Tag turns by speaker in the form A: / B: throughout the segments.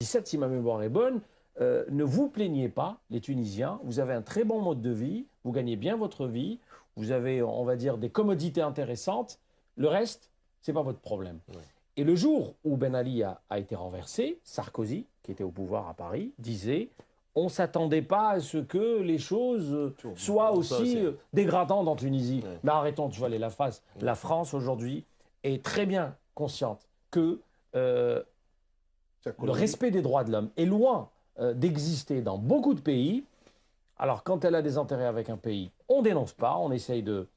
A: 2017, si ma mémoire est bonne, ne vous plaignez pas, les Tunisiens, vous avez un très bon mode de vie, vous gagnez bien votre vie, vous avez, on va dire, des commodités intéressantes, le reste, ce n'est pas votre problème.
B: Ouais.
A: Et le jour où Ben Ali a été renversé, Sarkozy, qui était au pouvoir à Paris, disait on ne s'attendait pas à ce que les choses soient aussi dégradantes en Tunisie.
B: Ouais.
A: Mais arrêtons de voiler la face.
B: Ouais.
A: La France, aujourd'hui, est très bien consciente que le respect des droits de l'homme est loin d'exister dans beaucoup de pays. Alors, quand elle a des intérêts avec un pays, on dénonce pas, on essaye de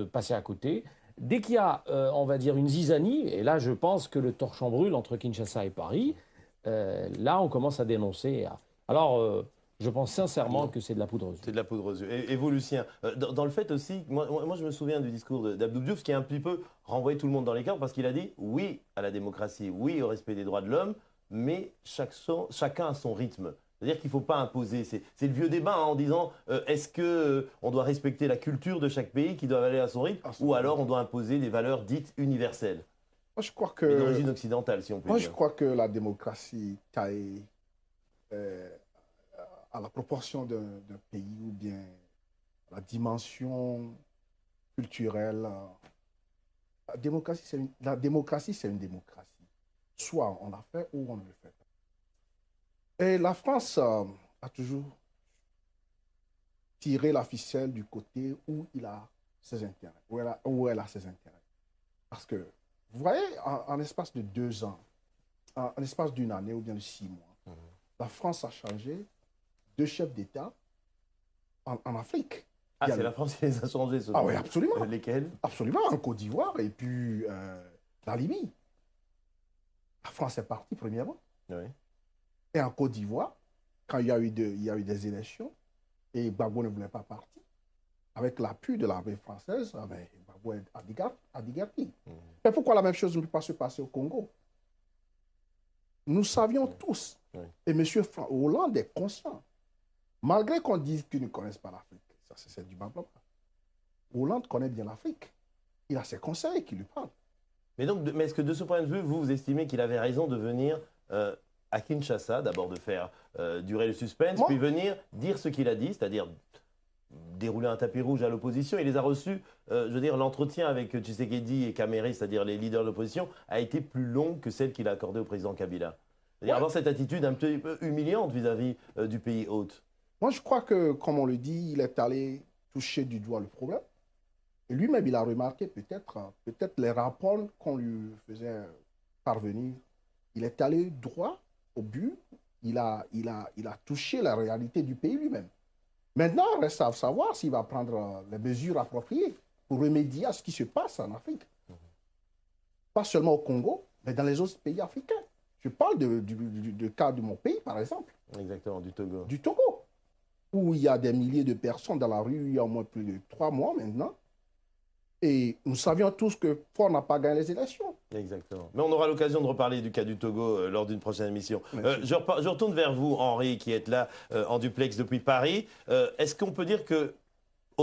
A: passer à côté. Dès qu'il y a, on va dire, une zizanie, et là, je pense que le torchon brûle entre Kinshasa et Paris, là, on commence à dénoncer. Alors, je pense sincèrement que c'est de la poudreuse.
B: C'est de la poudreuse. Et vous, Lucien, dans le fait aussi, moi, je me souviens du discours d'Abdou Diouf qui a un petit peu renvoyé tout le monde dans les corps parce qu'il a dit oui à la démocratie, oui au respect des droits de l'homme, mais chacun a son rythme. C'est-à-dire qu'il ne faut pas imposer. C'est le vieux débat en disant est-ce qu'on doit respecter la culture de chaque pays qui doit aller à son rythme ou alors on doit imposer des valeurs dites universelles.
C: Moi, je crois que
B: mais d'origine occidentale, si on peut dire.
C: Moi, je crois que la démocratie taille à la proportion d'un pays ou bien la dimension culturelle. La démocratie, c'est une démocratie. Soit on la fait ou on ne le fait pas. Et la France a toujours tiré la ficelle du côté où il a ses intérêts, où elle a ses intérêts. Parce que, vous voyez, en l'espace de 2 ans, en l'espace d'une année ou bien de 6 mois, la France a changé 2 chefs d'État en Afrique.
B: Ah, c'est la France qui les a changés,
C: Ah oui, absolument.
B: Lesquels?
C: Absolument, en Côte d'Ivoire et puis la Libye. La France est partie premièrement.
B: Oui.
C: Et en Côte d'Ivoire, quand il y a eu des élections, et Gbagbo ne voulait pas partir, avec l'appui de l'armée française, Gbagbo a déguerpi. Mais pourquoi la même chose ne peut pas se passer au Congo? Nous savions tous, et M. Hollande est conscient, malgré qu'on dise qu'ils ne connaissent pas l'Afrique, ça c'est du blabla. Hollande connaît bien l'Afrique. Il a ses conseils qui lui parlent.
B: Mais est-ce que de ce point de vue, vous estimez qu'il avait raison de venir à Kinshasa, d'abord de faire durer le suspense, puis venir dire ce qu'il a dit, c'est-à-dire dérouler un tapis rouge à l'opposition? Il les a reçus, je veux dire, l'entretien avec Tshisekedi et Kamere, c'est-à-dire les leaders de l'opposition, a été plus long que celle qu'il a accordée au président Kabila. C'est-à-dire avoir cette attitude un petit peu humiliante vis-à-vis du pays hôte.
C: Moi, je crois que, comme on le dit, il est allé toucher du doigt le problème. Et lui-même, il a remarqué peut-être les rapports qu'on lui faisait parvenir. Il est allé droit au but. Il a touché la réalité du pays lui-même. Maintenant, il reste à savoir s'il va prendre les mesures appropriées pour remédier à ce qui se passe en Afrique. Pas seulement au Congo, mais dans les autres pays africains. Je parle du cas de mon pays, par exemple.
B: Exactement, du Togo.
C: Du Togo, où il y a des milliers de personnes dans la rue il y a au moins plus de 3 mois maintenant. Et nous savions tous que Faure n'a pas gagné les élections.
B: Exactement. Mais on aura l'occasion de reparler du cas du Togo lors d'une prochaine émission. Je retourne vers vous, Henri, qui êtes là en duplex depuis Paris. Est-ce qu'on peut dire que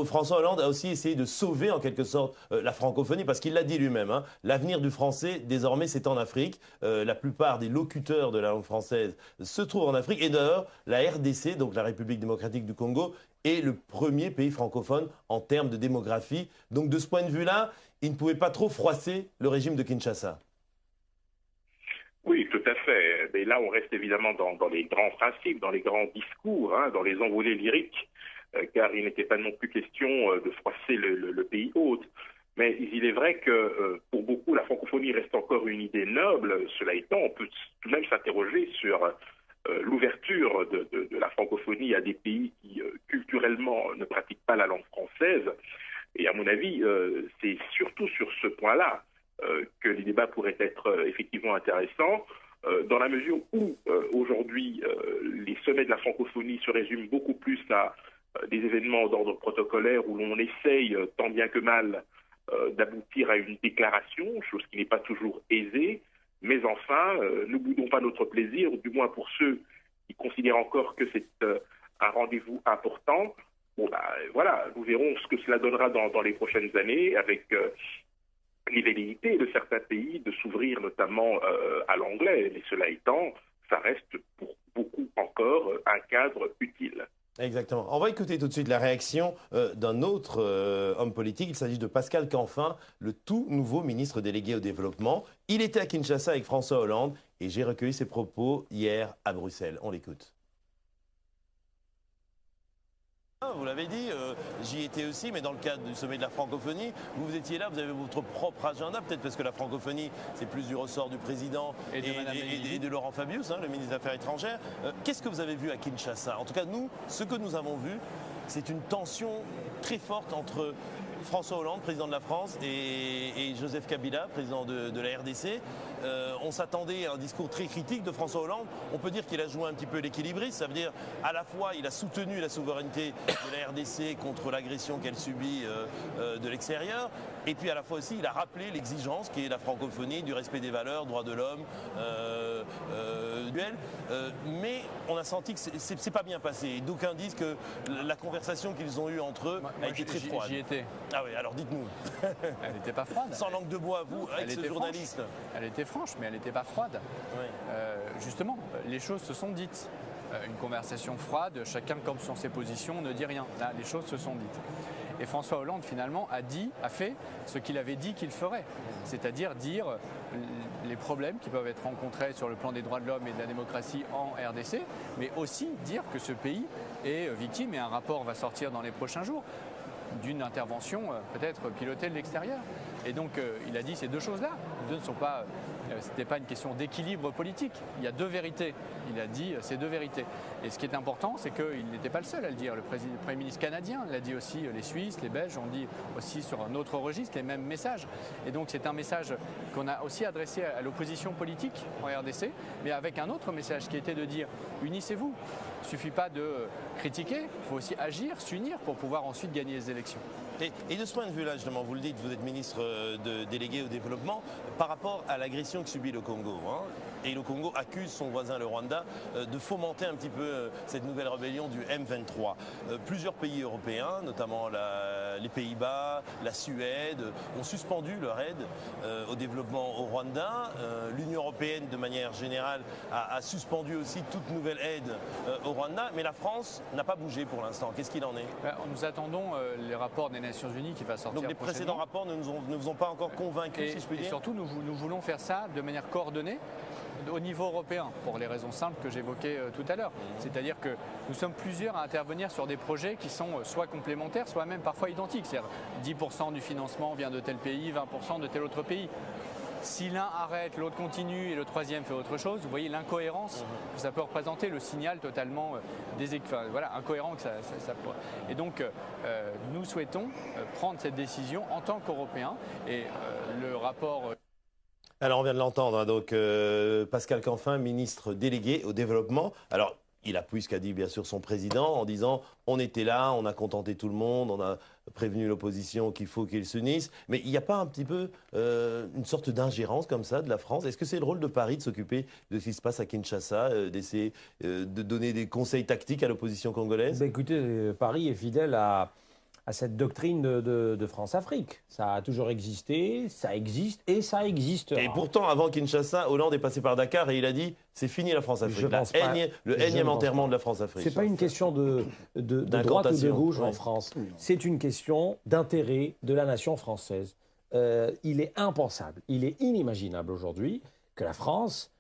B: François Hollande a aussi essayé de sauver en quelque sorte la francophonie, parce qu'il l'a dit lui-même, hein, l'avenir du français désormais c'est en Afrique. La plupart des locuteurs de la langue française se trouvent en Afrique. Et d'ailleurs, la RDC, donc la République démocratique du Congo, est le premier pays francophone en termes de démographie. Donc de ce point de vue-là, il ne pouvait pas trop froisser le régime de Kinshasa.
D: Oui, tout à fait. Mais là, on reste évidemment dans les grands principes, dans les grands discours, hein, dans les envolées lyriques, car il n'était pas non plus question de froisser le pays hôte. Mais il est vrai que pour beaucoup, la francophonie reste encore une idée noble. Cela étant, on peut tout de même s'interroger sur l'ouverture de la francophonie à des pays qui culturellement ne pratiquent pas la langue française. Et à mon avis, c'est surtout sur ce point-là que les débats pourraient être effectivement intéressants, dans la mesure où aujourd'hui les sommets de la francophonie se résument beaucoup plus à des événements d'ordre protocolaire où l'on essaye tant bien que mal d'aboutir à une déclaration, chose qui n'est pas toujours aisée. Mais enfin, ne boudons pas notre plaisir, du moins pour ceux qui considèrent encore que c'est un rendez-vous important. Bon, voilà, nous verrons ce que cela donnera dans les prochaines années, avec les velléités de certains pays de s'ouvrir notamment à l'anglais. Mais cela étant, ça reste pour beaucoup encore un cadre utile.
B: Exactement. On va écouter tout de suite la réaction d'un autre homme politique. Il s'agit de Pascal Canfin, le tout nouveau ministre délégué au développement. Il était à Kinshasa avec François Hollande et j'ai recueilli ses propos hier à Bruxelles. On l'écoute. Vous l'avez dit, j'y étais aussi, mais dans le cadre du sommet de la francophonie, vous étiez là, vous avez votre propre agenda, peut-être parce que la francophonie, c'est plus du ressort du président et de Laurent Fabius, le ministre des Affaires étrangères. Qu'est-ce que vous avez vu à Kinshasa? En tout cas, nous, ce que nous avons vu, c'est une tension très forte entre François Hollande, président de la France, et Joseph Kabila, président de la RDC. On s'attendait à un discours très critique de François Hollande. On peut dire qu'il a joué un petit peu l'équilibriste. Ça veut dire, à la fois, il a soutenu la souveraineté de la RDC contre l'agression qu'elle subit de l'extérieur. Et puis, à la fois aussi, il a rappelé l'exigence qui est la francophonie, du respect des valeurs, droits de l'homme, duel. Mais on a senti que c'est pas bien passé. D'aucuns disent que la conversation qu'ils ont eue entre eux a été très froide.
E: J'y étais.
B: Ah oui, alors dites-nous.
E: Elle n'était pas froide.
B: Sans langue de bois, vous, avec ce journaliste.
E: Elle était franche, mais elle n'était pas froide.
B: Oui.
E: Justement, les choses se sont dites. Une conversation froide, chacun campe sur ses positions, ne dit rien. Là, les choses se sont dites. Et François Hollande, finalement, a fait ce qu'il avait dit qu'il ferait. C'est-à-dire dire les problèmes qui peuvent être rencontrés sur le plan des droits de l'homme et de la démocratie en RDC, mais aussi dire que ce pays est victime, et un rapport va sortir dans les prochains jours, d'une intervention peut-être pilotée de l'extérieur. Et donc il a dit ces deux choses-là. Deux ne sont pas, c'était pas une question d'équilibre politique. Il y a deux vérités. Il a dit ces deux vérités. Et ce qui est important, c'est qu'il n'était pas le seul à le dire. Le Premier ministre canadien l'a dit aussi, les Suisses, les Belges ont dit aussi sur un autre registre les mêmes messages. Et donc c'est un message qu'on a aussi adressé à l'opposition politique en RDC, mais avec un autre message qui était de dire unissez-vous. Il ne suffit pas de critiquer, il faut aussi agir, s'unir pour pouvoir ensuite gagner les élections.
B: Et de ce point de vue-là, justement, vous le dites, vous êtes ministre délégué au développement, par rapport à l'agression que subit le Congo. Et le Congo accuse son voisin, le Rwanda, de fomenter un petit peu cette nouvelle rébellion du M23. Plusieurs pays européens, notamment les Pays-Bas, la Suède, ont suspendu leur aide au développement au Rwanda. L'Union européenne, de manière générale, a suspendu aussi toute nouvelle aide au Rwanda. Mais la France n'a pas bougé pour l'instant. Qu'est-ce qu'il en est?
E: Nous attendons les rapports des Nations Unies qui va sortir.
B: Donc les précédents rapports ne vous ont pas encore convaincus, si je puis dire.
E: Et surtout, nous voulons faire ça de manière coordonnée au niveau européen, pour les raisons simples que j'évoquais tout à l'heure. C'est-à-dire que nous sommes plusieurs à intervenir sur des projets qui sont soit complémentaires, soit même parfois identiques. C'est-à-dire 10% du financement vient de tel pays, 20% de tel autre pays. Si l'un arrête, l'autre continue et le troisième fait autre chose, vous voyez l'incohérence que ça peut représenter, le signal totalement incohérent que ça peut. Et donc, nous souhaitons prendre cette décision en tant qu'Européens. Et le rapport...
B: Alors, on vient de l'entendre, donc Pascal Canfin, ministre délégué au développement. Alors, il appuie ce qu'a dit bien sûr son président en disant on était là, on a contenté tout le monde, on a prévenu l'opposition qu'il faut qu'ils s'unissent. Mais il n'y a pas un petit peu une sorte d'ingérence comme ça de la France? Est-ce que c'est le rôle de Paris de s'occuper de ce qui se passe à Kinshasa, d'essayer de donner des conseils tactiques à l'opposition congolaise?
A: Écoutez, Paris est fidèle à cette doctrine de France-Afrique. Ça a toujours existé, ça existe et ça existera.
B: Et pourtant, avant Kinshasa, Hollande est passé par Dakar et il a dit c'est fini la France-Afrique. Le énième enterrement de la France-Afrique.
A: Ce n'est pas une question de droite ou de gauche en France. C'est une question d'intérêt de la nation française. Il est impensable, il est inimaginable aujourd'hui que la France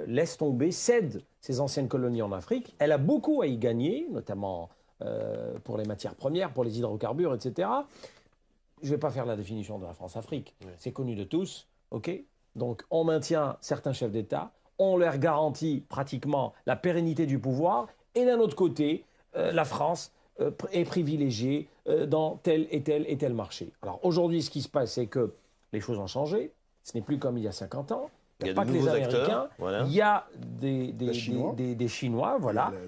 A: laisse tomber, cède ses anciennes colonies en Afrique. Elle a beaucoup à y gagner, notamment... pour les matières premières, pour les hydrocarbures, etc. Je ne vais pas faire la définition de la France-Afrique. Oui. C'est connu de tous, ok? Donc, on maintient certains chefs d'État, on leur garantit pratiquement la pérennité du pouvoir, et d'un autre côté, la France est privilégiée dans tel et tel marché. Alors, aujourd'hui, ce qui se passe, c'est que les choses ont changé. Ce n'est plus comme il y a 50 ans. Il n'y a pas que les Américains, il y a des Chinois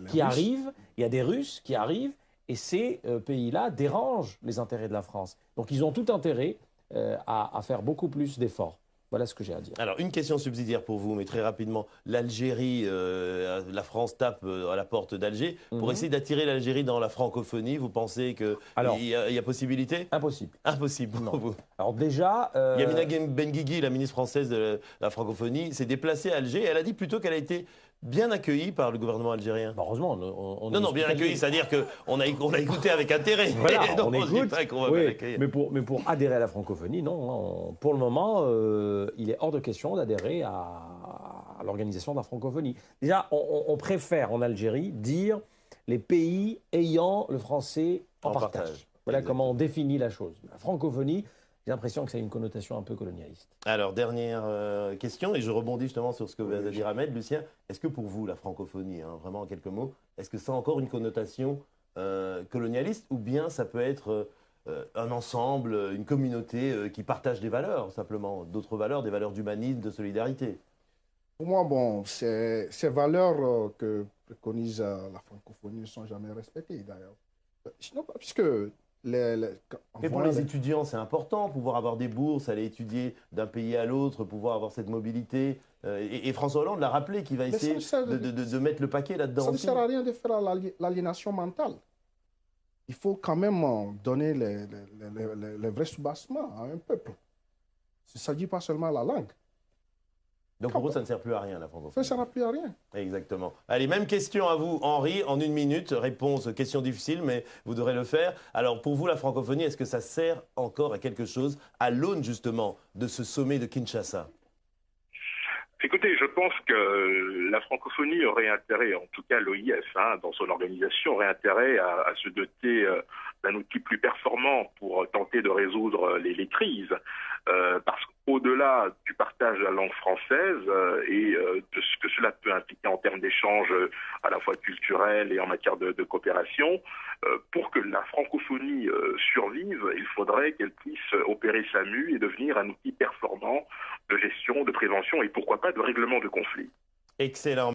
A: qui arrivent, il y a des Russes qui arrivent, et ces pays-là dérangent les intérêts de la France. Donc ils ont tout intérêt à faire beaucoup plus d'efforts. Voilà ce que j'ai à dire.
B: Alors, une question subsidiaire pour vous, mais très rapidement. L'Algérie, la France tape à la porte d'Alger. Pour essayer d'attirer l'Algérie dans la francophonie, vous pensez qu'il y a possibilité?
A: Impossible.
B: Impossible pour vous.
A: Alors déjà...
B: Yamina Benguigui, la ministre française de la francophonie, s'est déplacée à Alger. Elle a dit plutôt qu'elle a été bien accueillis par le gouvernement algérien?
A: Bah, heureusement, on est
B: Non, bien accueillis, c'est-à-dire qu'on a écouté avec intérêt.
A: Voilà,
B: Donc,
A: on
B: se dit
A: écoute.
B: pas qu'on va
A: Oui,
B: bien accueillir.
A: mais pour adhérer à la francophonie, non. Pour le moment, il est hors de question d'adhérer à l'organisation de la francophonie. Déjà, on préfère en Algérie dire les pays ayant le français en partage. Voilà comment on définit la chose. La francophonie, j'ai l'impression que ça a une connotation un peu colonialiste.
B: Alors, dernière question, et je rebondis justement sur ce que vient de dire Ahmed. Lucien, est-ce que pour vous, la francophonie, vraiment en quelques mots, est-ce que ça a encore une connotation colonialiste, ou bien ça peut être un ensemble, une communauté qui partage des valeurs, simplement, d'autres valeurs, des valeurs d'humanisme, de solidarité?
C: Pour moi, bon, ces valeurs que préconise la francophonie ne sont jamais respectées, d'ailleurs. Sinon, puisque
B: Mais pour les étudiants, c'est important, pouvoir avoir des bourses, aller étudier d'un pays à l'autre, pouvoir avoir cette mobilité. Et François Hollande l'a rappelé qu'il va essayer de mettre le paquet là-dedans.
C: Ça ne sert à rien de faire l'aliénation mentale. Il faut quand même donner les vrais soubassements à un peuple. Il ne s'agit pas seulement de la langue.
B: Donc pour vous, ça ne sert plus à rien, la francophonie.
C: Ça ne sert plus à rien.
B: Exactement. Allez, même question à vous, Henri, en 1 minute. Réponse, question difficile, mais vous devrez le faire. Alors pour vous, la francophonie, est-ce que ça sert encore à quelque chose à l'aune justement de ce sommet de Kinshasa?
D: Écoutez, je pense que la francophonie aurait intérêt, en tout cas l'OIF, dans son organisation, aurait intérêt à se doter d'un outil plus performant pour tenter de résoudre les crises. Parce qu'au-delà du partage de la langue française et de ce que cela peut impliquer en termes d'échanges à la fois culturels et en matière de coopération, pour que la francophonie survive, il faudrait qu'elle puisse opérer sa mue et devenir un outil performant de gestion, de prévention et pourquoi pas de règlement de conflits.
B: Excellent.